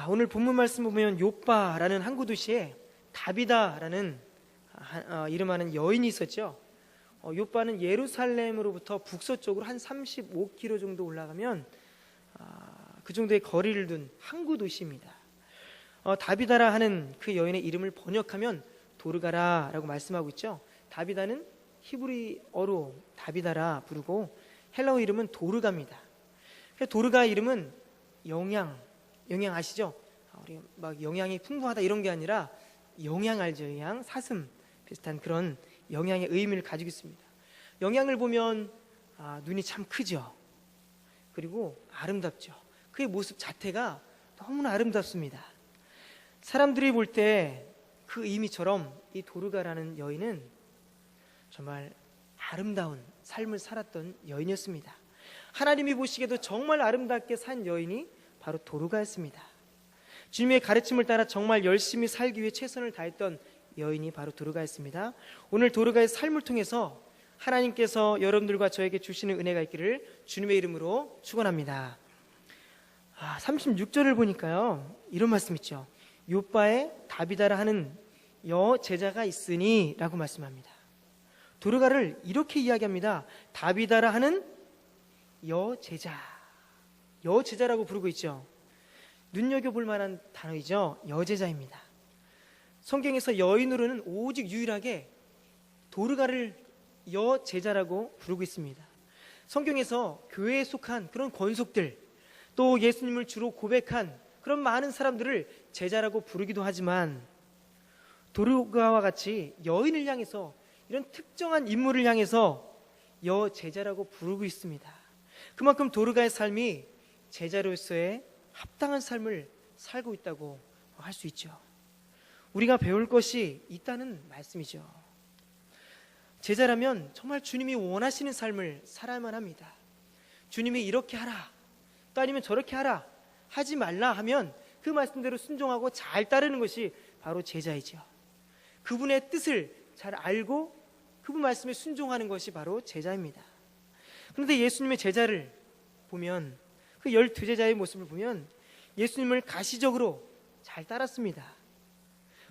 오늘 본문 말씀 보면 욥바라는 항구 도시에 다비다라는 이름하는 여인이 있었죠. 욥바는 예루살렘으로부터 북서쪽으로 한 35km 정도 올라가면 그 정도의 거리를 둔 항구 도시입니다. 다비다라 하는 그 여인의 이름을 번역하면 도르가라라고 말씀하고 있죠. 다비다는 히브리어로 다비다라 부르고 헬라어 이름은 도르가입니다. 도르가 이름은 영양 아시죠? 우리 막 영양이 풍부하다 이런 게 아니라 영양 알죠? 영양, 사슴 비슷한 그런 영양의 의미를 가지고 있습니다. 영양을 보면 눈이 참 크죠. 그리고 아름답죠. 그의 모습 자태가 너무나 아름답습니다. 사람들이 볼 때 그 의미처럼 이 도르가라는 여인은 정말 아름다운 삶을 살았던 여인이었습니다. 하나님이 보시기에도 정말 아름답게 산 여인이 바로 도르가였습니다. 주님의 가르침을 따라 정말 열심히 살기 위해 최선을 다했던 여인이 바로 도르가였습니다. 오늘 도르가의 삶을 통해서 하나님께서 여러분들과 저에게 주시는 은혜가 있기를 주님의 이름으로 축원합니다. 36절을 보니까요, 이런 말씀 있죠. 욥바에 다비다라 하는 여제자가 있으니 라고 말씀합니다. 도르가를 이렇게 이야기합니다. 다비다라 하는 여제자라고 부르고 있죠. 눈여겨볼 만한 단어이죠. 여제자입니다. 성경에서 여인으로는 오직 유일하게 도르가를 여제자라고 부르고 있습니다. 성경에서 교회에 속한 그런 권속들, 또 예수님을 주로 고백한 그런 많은 사람들을 제자라고 부르기도 하지만 도르가와 같이 여인을 향해서 이런 특정한 인물을 향해서 여제자라고 부르고 있습니다. 그만큼 도르가의 삶이 제자로서의 합당한 삶을 살고 있다고 할 수 있죠. 우리가 배울 것이 있다는 말씀이죠. 제자라면 정말 주님이 원하시는 삶을 살아야만 합니다. 주님이 이렇게 하라, 또 아니면 저렇게 하라, 하지 말라 하면 그 말씀대로 순종하고 잘 따르는 것이 바로 제자이죠. 그분의 뜻을 잘 알고 그분 말씀에 순종하는 것이 바로 제자입니다. 그런데 예수님의 제자를 보면, 그 12제자의 모습을 보면 예수님을 가시적으로 잘 따랐습니다.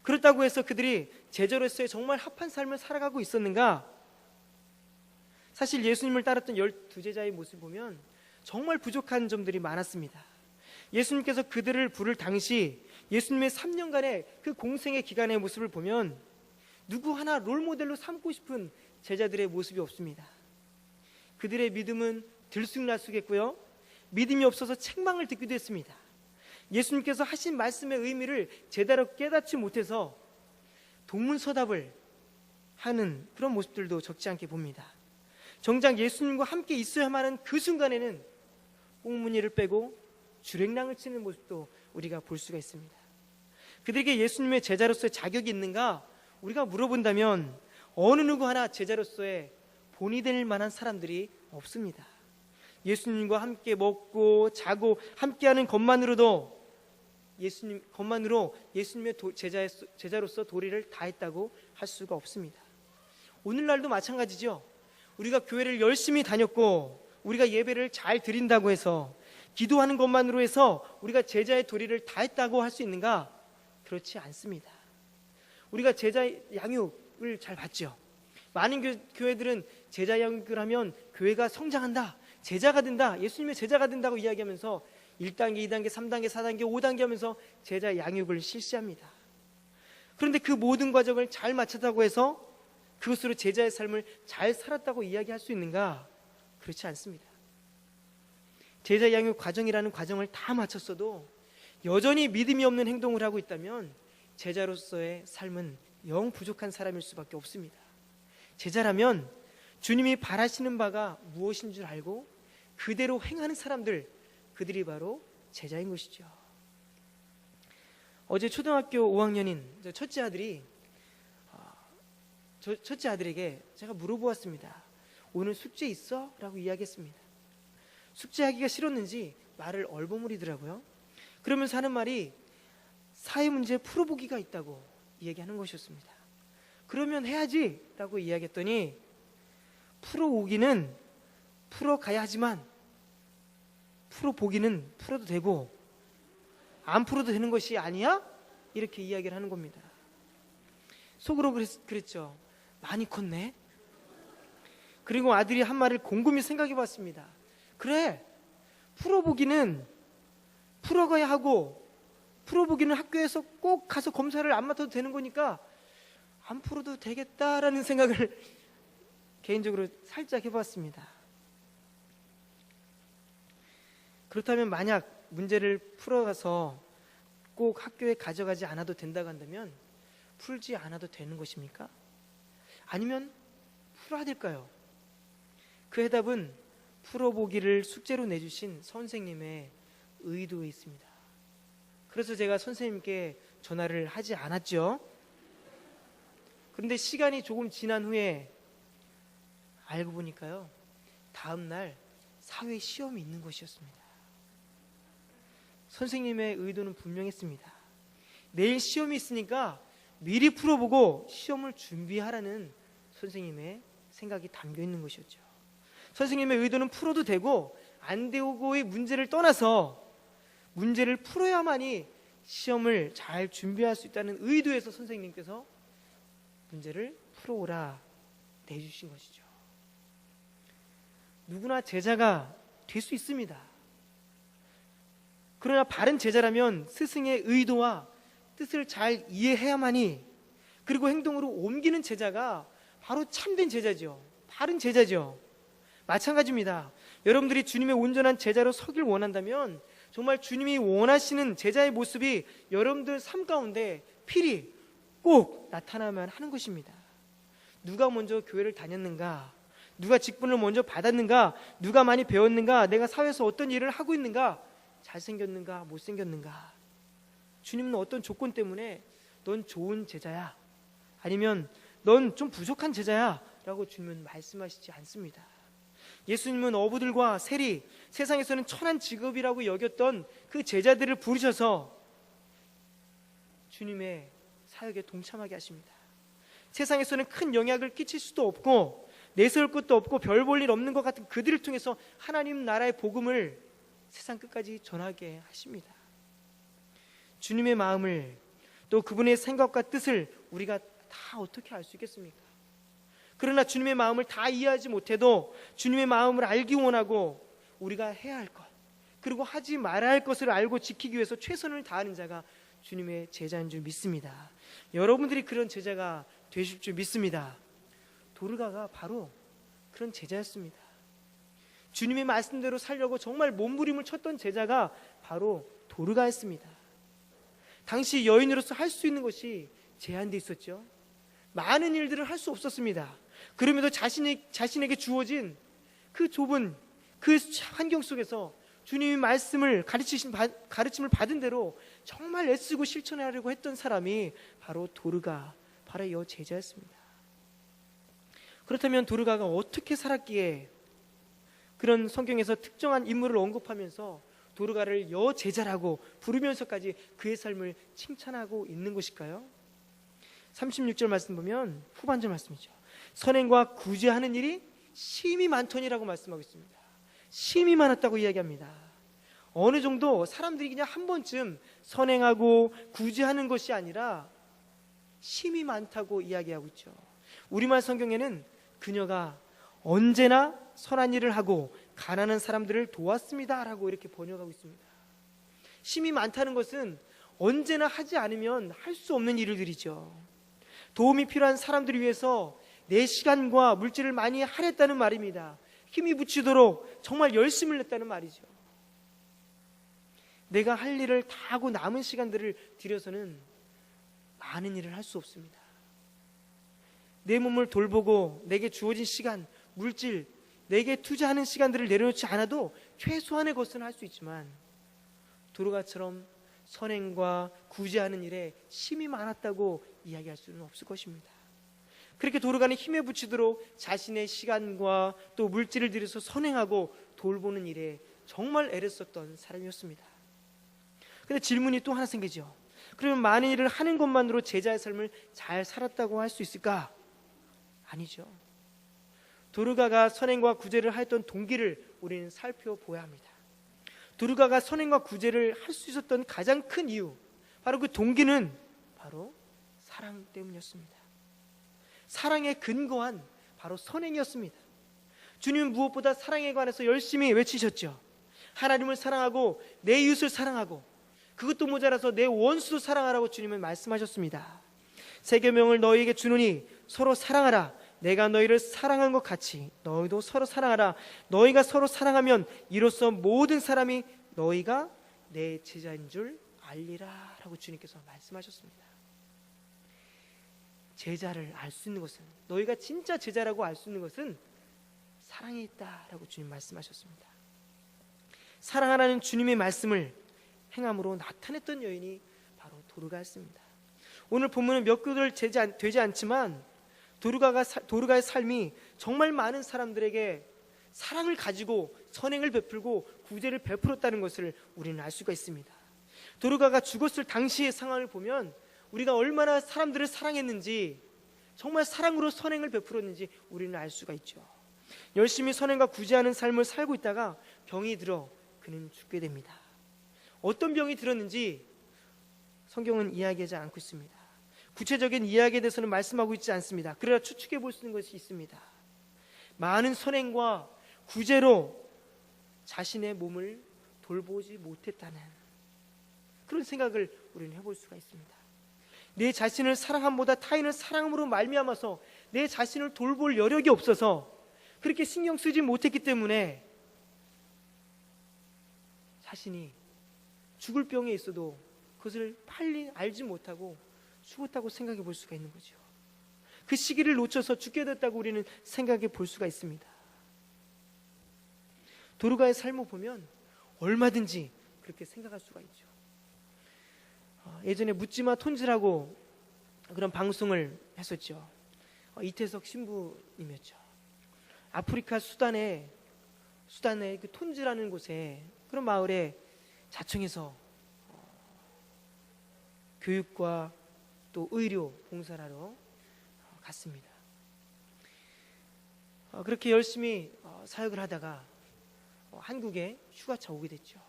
그렇다고 해서 그들이 제자로서의 정말 합한 삶을 살아가고 있었는가? 사실 예수님을 따랐던 12제자의 모습을 보면 정말 부족한 점들이 많았습니다. 예수님께서 그들을 부를 당시 예수님의 3년간의 그 공생의 기간의 모습을 보면 누구 하나 롤모델로 삼고 싶은 제자들의 모습이 없습니다. 그들의 믿음은 들쑥날쑥했고요, 믿음이 없어서 책망을 듣기도 했습니다. 예수님께서 하신 말씀의 의미를 제대로 깨닫지 못해서 동문서답을 하는 그런 모습들도 적지 않게 봅니다. 정작 예수님과 함께 있어야만 하는 그 순간에는 꽁무니를 빼고 주랭랑을 치는 모습도 우리가 볼 수가 있습니다. 그들에게 예수님의 제자로서의 자격이 있는가? 우리가 물어본다면 어느 누구 하나 제자로서의 본이 될 만한 사람들이 없습니다. 예수님과 함께 먹고 자고 함께하는 것만으로 예수님의 제자로서 도리를 다했다고 할 수가 없습니다. 오늘날도 마찬가지죠. 우리가 교회를 열심히 다녔고 우리가 예배를 잘 드린다고 해서, 기도하는 것만으로 해서 우리가 제자의 도리를 다했다고 할 수 있는가? 그렇지 않습니다. 우리가 제자 양육을 잘 받죠. 많은 교회들은 제자 양육을 하면 교회가 성장한다, 제자가 된다, 예수님의 제자가 된다고 이야기하면서 1단계, 2단계, 3단계, 4단계, 5단계 하면서 제자 양육을 실시합니다. 그런데 그 모든 과정을 잘 마쳤다고 해서 그것으로 제자의 삶을 잘 살았다고 이야기할 수 있는가? 그렇지 않습니다. 제자 양육 과정이라는 과정을 다 마쳤어도 여전히 믿음이 없는 행동을 하고 있다면 제자로서의 삶은 영 부족한 사람일 수밖에 없습니다. 제자라면 주님이 바라시는 바가 무엇인 줄 알고 그대로 행하는 사람들, 그들이 바로 제자인 것이죠. 어제 초등학교 5학년인 첫째 아들에게 제가 물어보았습니다. 오늘 숙제 있어? 라고 이야기했습니다. 숙제하기가 싫었는지 말을 얼버무리더라고요. 그러면서 하는 말이 사회문제 풀어보기가 있다고 이야기하는 것이었습니다. 그러면 해야지 라고 이야기했더니 풀어오기는 풀어가야 하지만 풀어보기는 풀어도 되고 안 풀어도 되는 것이 아니야? 이렇게 이야기를 하는 겁니다. 속으로 그랬죠. 많이 컸네. 그리고 아들이 한 말을 곰곰이 생각해 봤습니다. 그래, 풀어보기는 풀어가야 하고, 풀어보기는 학교에서 꼭 가서 검사를 안 맡아도 되는 거니까 안 풀어도 되겠다라는 생각을 개인적으로 살짝 해봤습니다. 그렇다면 만약 문제를 풀어가서 꼭 학교에 가져가지 않아도 된다고 한다면 풀지 않아도 되는 것입니까? 아니면 풀어야 될까요? 그 해답은 풀어보기를 숙제로 내주신 선생님의 의도에 있습니다. 그래서 제가 선생님께 전화를 하지 않았죠. 그런데 시간이 조금 지난 후에 알고 보니까요, 다음 날 사회 시험이 있는 것이었습니다. 선생님의 의도는 분명했습니다. 내일 시험이 있으니까 미리 풀어보고 시험을 준비하라는 선생님의 생각이 담겨 있는 것이었죠. 선생님의 의도는 풀어도 되고 안 되고의 문제를 떠나서 문제를 풀어야만이 시험을 잘 준비할 수 있다는 의도에서 선생님께서 문제를 풀어오라 내주신 것이죠. 누구나 제자가 될 수 있습니다. 그러나 바른 제자라면 스승의 의도와 뜻을 잘 이해해야만이, 그리고 행동으로 옮기는 제자가 바로 참된 제자죠. 바른 제자죠. 마찬가지입니다. 여러분들이 주님의 온전한 제자로 서길 원한다면 정말 주님이 원하시는 제자의 모습이 여러분들 삶 가운데 필히 꼭 나타나면 하는 것입니다. 누가 먼저 교회를 다녔는가, 누가 직분을 먼저 받았는가, 누가 많이 배웠는가, 내가 사회에서 어떤 일을 하고 있는가, 잘생겼는가 못생겼는가, 주님은 어떤 조건 때문에 넌 좋은 제자야, 아니면 넌 좀 부족한 제자야 라고 주님은 말씀하시지 않습니다. 예수님은 어부들과 세리, 세상에서는 천한 직업이라고 여겼던 그 제자들을 부르셔서 주님의 사역에 동참하게 하십니다. 세상에서는 큰 영향을 끼칠 수도 없고 내세울 것도 없고 별 볼 일 없는 것 같은 그들을 통해서 하나님 나라의 복음을 세상 끝까지 전하게 하십니다. 주님의 마음을, 또 그분의 생각과 뜻을 우리가 다 어떻게 알 수 있겠습니까? 그러나 주님의 마음을 다 이해하지 못해도 주님의 마음을 알기 원하고 우리가 해야 할 것, 그리고 하지 말아야 할 것을 알고 지키기 위해서 최선을 다하는 자가 주님의 제자인 줄 믿습니다. 여러분들이 그런 제자가 되실 줄 믿습니다. 도르가가 바로 그런 제자였습니다. 주님의 말씀대로 살려고 정말 몸부림을 쳤던 제자가 바로 도르가였습니다. 당시 여인으로서 할 수 있는 것이 제한되어 있었죠. 많은 일들을 할 수 없었습니다. 그럼에도 자신에게 주어진 그 좁은 그 환경 속에서 주님의 말씀을 가르침을 받은 대로 정말 애쓰고 실천하려고 했던 사람이 바로 도르가, 바로 여 제자였습니다. 그렇다면 도르가가 어떻게 살았기에 그런 성경에서 특정한 인물을 언급하면서 도르가를 여 제자라고 부르면서까지 그의 삶을 칭찬하고 있는 것일까요? 36절 말씀 보면 후반절 말씀이죠. 선행과 구제하는 일이 심히 많더니라고 말씀하고 있습니다. 심히 많았다고 이야기합니다. 어느 정도 사람들이 그냥 한 번쯤 선행하고 구제하는 것이 아니라 심히 많다고 이야기하고 있죠. 우리말 성경에는 그녀가 언제나 선한 일을 하고 가난한 사람들을 도왔습니다 라고 이렇게 번역하고 있습니다. 심히 많다는 것은 언제나 하지 않으면 할 수 없는 일들이죠. 도움이 필요한 사람들을 위해서 내 시간과 물질을 많이 할애했다는 말입니다. 힘이 붙이도록 정말 열심을 냈다는 말이죠. 내가 할 일을 다 하고 남은 시간들을 들여서는 많은 일을 할 수 없습니다. 내 몸을 돌보고 내게 주어진 시간, 물질, 내게 투자하는 시간들을 내려놓지 않아도 최소한의 것은 할 수 있지만 도르가처럼 선행과 구제하는 일에 힘이 많았다고 이야기할 수는 없을 것입니다. 그렇게 도르가는 힘에 붙이도록 자신의 시간과 또 물질을 들여서 선행하고 돌보는 일에 정말 애를 썼던 사람이었습니다. 그런데 질문이 또 하나 생기죠. 그러면 많은 일을 하는 것만으로 제자의 삶을 잘 살았다고 할 수 있을까? 아니죠. 도르가가 선행과 구제를 하였던 동기를 우리는 살펴보아야 합니다. 도르가가 선행과 구제를 할 수 있었던 가장 큰 이유, 바로 그 동기는 바로 사랑 때문이었습니다. 사랑에 근거한 바로 선행이었습니다. 주님은 무엇보다 사랑에 관해서 열심히 외치셨죠. 하나님을 사랑하고 내 이웃을 사랑하고, 그것도 모자라서 내 원수도 사랑하라고 주님은 말씀하셨습니다. 새 계명을 너희에게 주노니 서로 사랑하라. 내가 너희를 사랑한 것 같이 너희도 서로 사랑하라. 너희가 서로 사랑하면 이로써 모든 사람이 너희가 내 제자인 줄 알리라 라고 주님께서 말씀하셨습니다. 제자를 알 수 있는 것은, 너희가 진짜 제자라고 알 수 있는 것은 사랑에 있다라고 주님 말씀하셨습니다. 사랑하라는 주님의 말씀을 행함으로 나타냈던 여인이 바로 도르가였습니다. 오늘 본문은 몇 구절 되지 않지만 도르가의 삶이 정말 많은 사람들에게 사랑을 가지고 선행을 베풀고 구제를 베풀었다는 것을 우리는 알 수가 있습니다. 도르가가 죽었을 당시의 상황을 보면 우리가 얼마나 사람들을 사랑했는지, 정말 사랑으로 선행을 베풀었는지 우리는 알 수가 있죠. 열심히 선행과 구제하는 삶을 살고 있다가 병이 들어 그는 죽게 됩니다. 어떤 병이 들었는지 성경은 이야기하지 않고 있습니다. 구체적인 이야기에 대해서는 말씀하고 있지 않습니다. 그러나 추측해 볼 수 있는 것이 있습니다. 많은 선행과 구제로 자신의 몸을 돌보지 못했다는 그런 생각을 우리는 해볼 수가 있습니다. 내 자신을 사랑함보다 타인을 사랑함으로 말미암아서 내 자신을 돌볼 여력이 없어서 그렇게 신경 쓰지 못했기 때문에 자신이 죽을 병에 있어도 그것을 빨리 알지 못하고 죽었다고 생각해 볼 수가 있는 거죠. 그 시기를 놓쳐서 죽게 됐다고 우리는 생각해 볼 수가 있습니다. 도르가의 삶을 보면 얼마든지 그렇게 생각할 수가 있죠. 예전에 묻지마 톤즈라고 그런 방송을 했었죠. 이태석 신부님이었죠. 아프리카 수단의 그 톤즈라는 곳에, 그런 마을에 자청해서 교육과 또 의료 봉사를 하러 갔습니다. 그렇게 열심히 사역을 하다가 한국에 휴가차 오게 됐죠.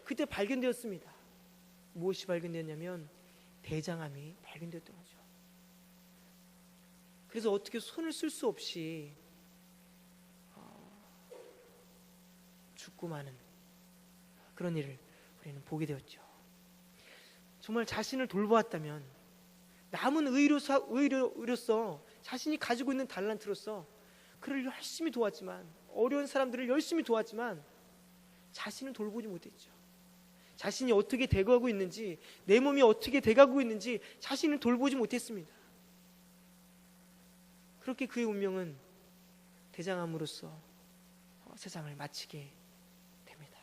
그때 발견되었습니다. 무엇이 발견되었냐면 대장암이 발견되었던 거죠. 그래서 어떻게 손을 쓸 수 없이 죽고 마는 그런 일을 우리는 보게 되었죠. 정말 자신을 돌보았다면, 남은 의료로서 자신이 가지고 있는 달란트로서 그를 열심히 도왔지만, 어려운 사람들을 열심히 도왔지만 자신을 돌보지 못했죠. 자신이 어떻게 돼가고 있는지, 내 몸이 어떻게 돼가고 있는지 자신을 돌보지 못했습니다. 그렇게 그의 운명은 대장암으로써 세상을 마치게 됩니다.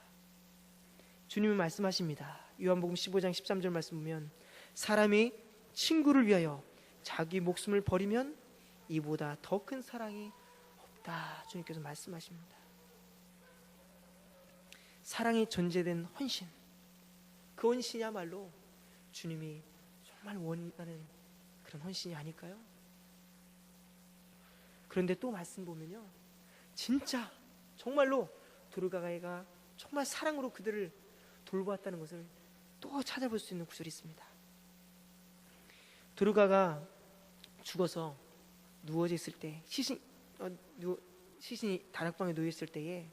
주님은 말씀하십니다. 요한복음 15장 13절 말씀 보면, 사람이 친구를 위하여 자기 목숨을 버리면 이보다 더 큰 사랑이 없다. 주님께서 말씀하십니다. 사랑이 전제된 헌신, 그 헌신이야말로 주님이 정말 원하는 그런 헌신이 아닐까요? 그런데 또 말씀 보면요, 진짜 정말로 도르가가 정말 사랑으로 그들을 돌보았다는 것을 또 찾아볼 수 있는 구절이 있습니다. 도르가가 죽어서 누워져 있을 때, 시신이 다락방에 놓여 있을 때에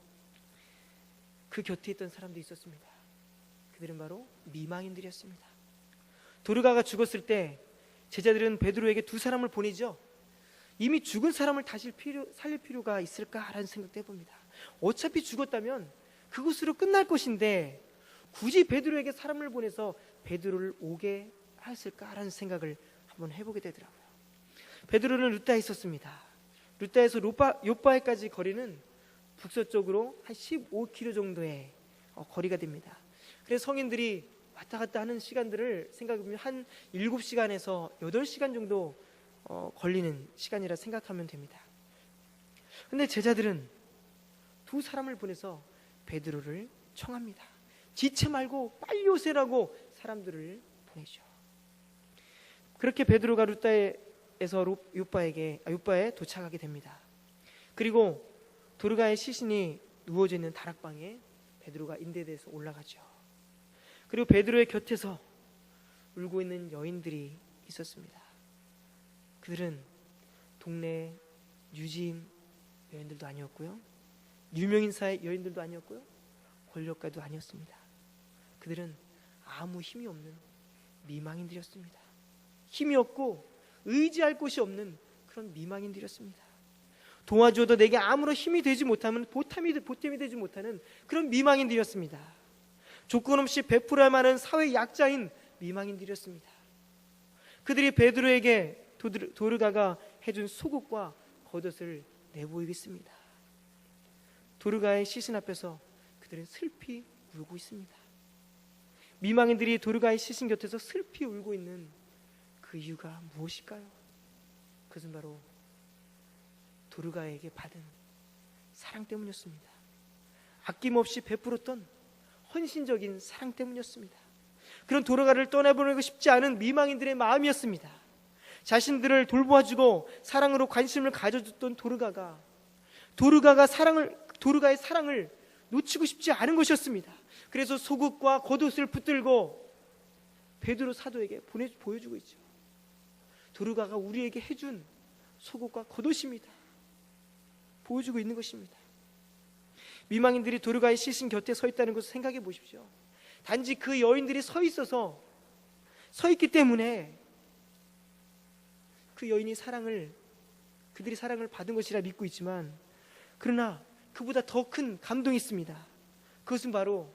그 곁에 있던 사람도 있었습니다. 그들은 바로 미망인들이었습니다. 도르가가 죽었을 때 제자들은 베드로에게 두 사람을 보내죠. 이미 죽은 사람을 다시 살릴 필요가 있을까라는 생각도 해봅니다. 어차피 죽었다면 그것으로 끝날 것인데 굳이 베드로에게 사람을 보내서 베드로를 오게 했을까라는 생각을 한번 해보게 되더라고요. 베드로는 루다에 있었습니다. 루다에서 요바에까지 거리는 북서쪽으로 한 15km 정도의 거리가 됩니다. 그래서 성인들이 왔다 갔다 하는 시간들을 생각해보면 한 7시간에서 8시간 정도 걸리는 시간이라 생각하면 됩니다. 그런데 제자들은 두 사람을 보내서 베드로를 청합니다. 지체 말고 빨리 오세라고 사람들을 보내죠. 그렇게 베드로가 루다에서 요바에 도착하게 됩니다. 그리고 도르가의 시신이 누워져 있는 다락방에 베드로가 인대대에서 올라가죠. 그리고 베드로의 곁에서 울고 있는 여인들이 있었습니다. 그들은 동네 유지인 여인들도 아니었고요, 유명인사의 여인들도 아니었고요, 권력가도 아니었습니다. 그들은 아무 힘이 없는 미망인들이었습니다. 힘이 없고 의지할 곳이 없는 그런 미망인들이었습니다. 도와줘도 내게 아무런 힘이 되지 못하면 보탬이 되지 못하는 그런 미망인들이었습니다. 조건 없이 베풀어야 하는 사회 약자인 미망인들이었습니다. 그들이 베드로에게 도르가가 해준 속옷과 겉옷을 내보이겠습니다. 도르가의 시신 앞에서 그들은 슬피 울고 있습니다. 미망인들이 도르가의 시신 곁에서 슬피 울고 있는 그 이유가 무엇일까요? 그것은 바로 도르가에게 받은 사랑 때문이었습니다. 아낌없이 베풀었던 헌신적인 사랑 때문이었습니다. 그런 도르가를 떠나보내고 싶지 않은 미망인들의 마음이었습니다. 자신들을 돌보아주고 사랑으로 관심을 가져줬던 도르가의 사랑을 놓치고 싶지 않은 것이었습니다. 그래서 속옷과 겉옷을 붙들고 베드로 사도에게 보여주고 있죠. 도르가가 우리에게 해준 속옷과 겉옷입니다. 보여주고 있는 것입니다. 미망인들이 도르가의 시신 곁에 서 있다는 것을 생각해 보십시오. 단지 그 여인들이 서 있기 때문에 그 여인이 그들이 사랑을 받은 것이라 믿고 있지만, 그러나 그보다 더 큰 감동이 있습니다. 그것은 바로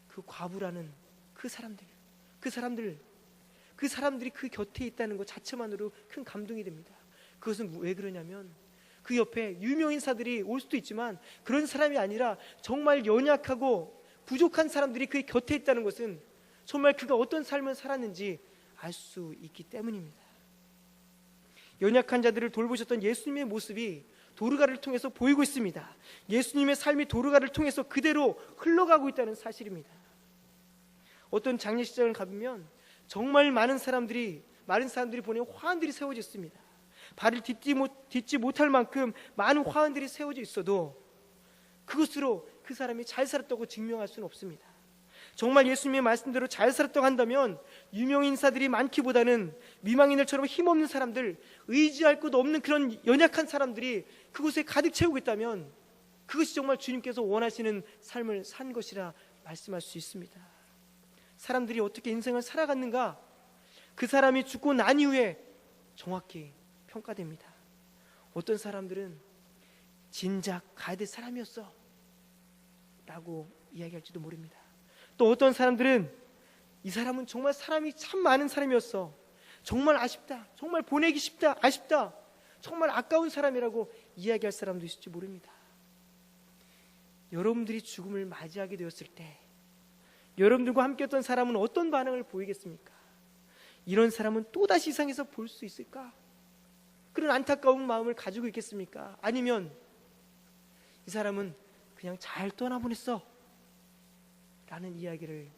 그 과부라는 그 사람들이 그 곁에 있다는 것 자체만으로 큰 감동이 됩니다. 그것은 왜 그러냐면, 그 옆에 유명인사들이 올 수도 있지만 그런 사람이 아니라 정말 연약하고 부족한 사람들이 그 곁에 있다는 것은 정말 그가 어떤 삶을 살았는지 알 수 있기 때문입니다. 연약한 자들을 돌보셨던 예수님의 모습이 도르가를 통해서 보이고 있습니다. 예수님의 삶이 도르가를 통해서 그대로 흘러가고 있다는 사실입니다. 어떤 장례식장을 가보면 정말 많은 사람들이 보낸 화환들이 세워져 있습니다. 발을 딛지 못할 만큼 많은 화환들이 세워져 있어도 그것으로 그 사람이 잘 살았다고 증명할 수는 없습니다. 정말 예수님의 말씀대로 잘 살았다고 한다면 유명인사들이 많기보다는 미망인들처럼 힘없는 사람들, 의지할 곳 없는 그런 연약한 사람들이 그곳에 가득 채우고 있다면 그것이 정말 주님께서 원하시는 삶을 산 것이라 말씀할 수 있습니다. 사람들이 어떻게 인생을 살아갔는가, 그 사람이 죽고 난 이후에 정확히 평가됩니다. 어떤 사람들은 진작 가야 될 사람이었어 라고 이야기할지도 모릅니다. 또 어떤 사람들은 이 사람은 정말 사람이 참 많은 사람이었어, 정말 아쉽다, 정말 보내기 쉽다, 아쉽다, 정말 아까운 사람이라고 이야기할 사람도 있을지 모릅니다. 여러분들이 죽음을 맞이하게 되었을 때 여러분들과 함께했던 사람은 어떤 반응을 보이겠습니까? 이런 사람은 또다시 이 세상에서 볼 수 있을까? 그런 안타까운 마음을 가지고 있겠습니까? 아니면 이 사람은 그냥 잘 떠나보냈어 라는 이야기를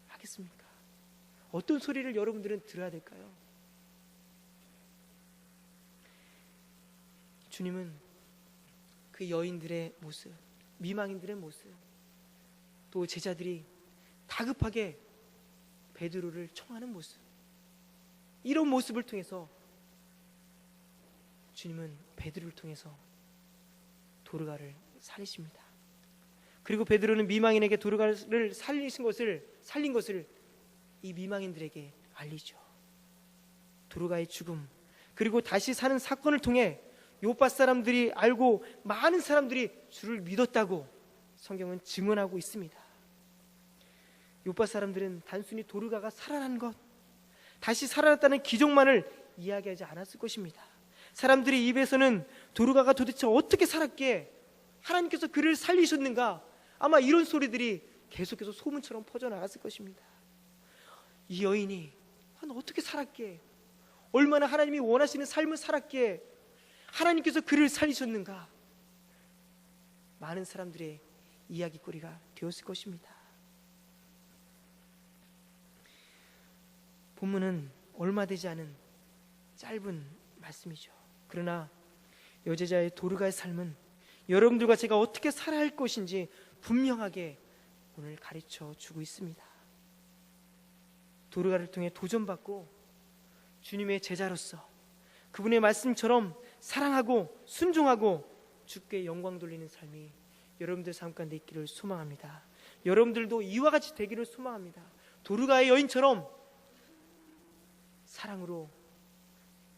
하겠습니까? 어떤 소리를 여러분들은 들어야 될까요? 주님은 그 여인들의 모습, 미망인들의 모습, 또 제자들이 다급하게 베드로를 청하는 모습, 이런 모습을 통해서 주님은 베드로를 통해서 도르가를 살리십니다. 그리고 베드로는 미망인에게 도르가를 살린 것을 이 미망인들에게 알리죠. 도르가의 죽음, 그리고 다시 사는 사건을 통해 요파 사람들이 알고 많은 사람들이 주를 믿었다고 성경은 증언하고 있습니다. 요파 사람들은 단순히 도르가가 살아난 것, 다시 살아났다는 기적만을 이야기하지 않았을 것입니다. 사람들의 입에서는 도르가가 도대체 어떻게 살았기에 하나님께서 그를 살리셨는가, 아마 이런 소리들이 계속해서 소문처럼 퍼져나갔을 것입니다. 이 여인이 어떻게 살았기에, 얼마나 하나님이 원하시는 삶을 살았기에 하나님께서 그를 살리셨는가, 많은 사람들의 이야기거리가 되었을 것입니다. 본문은 얼마 되지 않은 짧은 말씀이죠. 그러나 여제자의 도르가의 삶은 여러분들과 제가 어떻게 살아야 할 것인지 분명하게 오늘 가르쳐 주고 있습니다. 도르가를 통해 도전받고 주님의 제자로서 그분의 말씀처럼 사랑하고 순종하고 주께 영광 돌리는 삶이 여러분들 삶 가운데 있기를 소망합니다. 여러분들도 이와 같이 되기를 소망합니다. 도르가의 여인처럼 사랑으로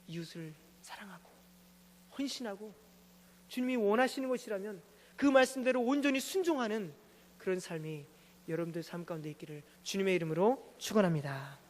이웃을 사랑하고 헌신하고 주님이 원하시는 것이라면 그 말씀대로 온전히 순종하는 그런 삶이 여러분들 삶 가운데 있기를 주님의 이름으로 축원합니다.